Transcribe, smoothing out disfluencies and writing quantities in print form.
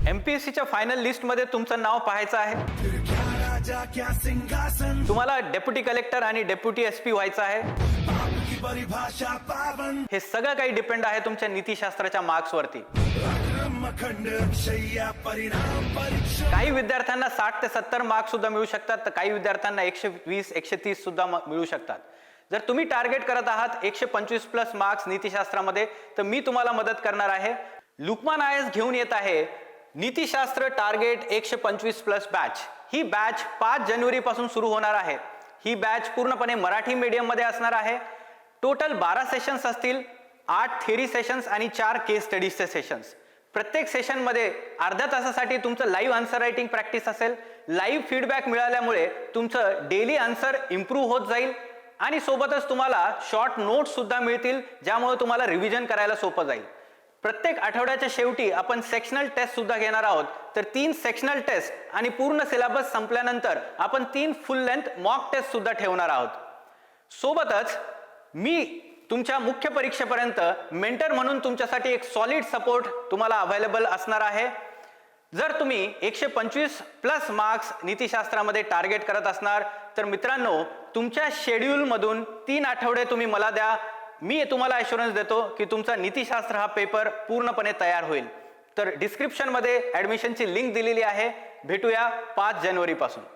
एमपीएससीच्या final लिस्टमध्ये तुमचं नाव पाहायचं आहे. तुम्हाला डेप्युटी कलेक्टर आणि डेप्युटी एसपी व्हायचं आहे. हे सगळं काही डिपेंड आहे तुमच्या नीतिशास्त्राच्या मार्क्सवरती. काही विद्यार्थ्यांना 60 ते 70 मार्क्स सुद्धा मिळू शकतात, तर काही विद्यार्थ्यांना 120 130 सुद्धा मिळू शकतात. जर तुम्ही टार्गेट करत आहात 125 प्लस मार्क्स नीतिशास्त्रामध्ये, तर मी तुम्हाला मदत करणार आहे. लुकमान IAS घेऊन येत आहे नीतिशास्त्र टार्गेट 125 प्लस बॅच. ही बॅच 5 जानेवारी पासून सुरू होणार आहे. ही बॅच पूर्णपणे मराठी मीडियम मध्ये असणार आहे. टोटल 12 सेशन्स असतील, 8 थेरी सेशन्स आणि 4 केस स्टडीजचे सेशन्स. प्रत्येक सेशन मध्ये अर्ध्या तासासाठी तुमचं लाईव्ह आन्सर रायटिंग प्रॅक्टिस असेल. लाईव्ह फीडबॅक मिळाल्यामुळे तुमचं डेली आन्सर इम्प्रूव्ह होत जाईल आणि सोबतच तुम्हाला शॉर्ट नोट्स सुद्धा मिळतील, ज्यामुळे तुम्हाला रिव्हिजन करायला सोपं जाईल. प्रत्येक आठवड्याच्या शेवटी आपण सेक्शनल टेस्ट सुद्धा घेणार आहोत. तर 3 सेक्शनल टेस्ट आणि पूर्ण सिलेबस संपल्यानंतर आपण 3 फुल लेंथ मॉक टेस्ट सुद्धा ठेवणार आहोत. सोबतच मी तुमच्या मुख्य परीक्षेपर्यंत मेंटर म्हणून तुमच्यासाठी एक सॉलिड सपोर्ट तुम्हाला अवेलेबल असणार आहे. जर तुम्ही 125 प्लस मार्क्स नीतिशास्त्रामध्ये टार्गेट करत असणार, तर मित्रांनो, तुमच्या शेड्यूल मधून 3 आठवडे तुम्ही मला द्या. मी तुम्हाला ॲश्युरन्स देतो की तुमचा नीतिशास्त्र हा पेपर पूर्णपणे तयार होईल. तर डिस्क्रिप्शन मध्ये ॲडमिशनची लिंक दिलेली आहे. भेटूया 5 जानेवारी पासून.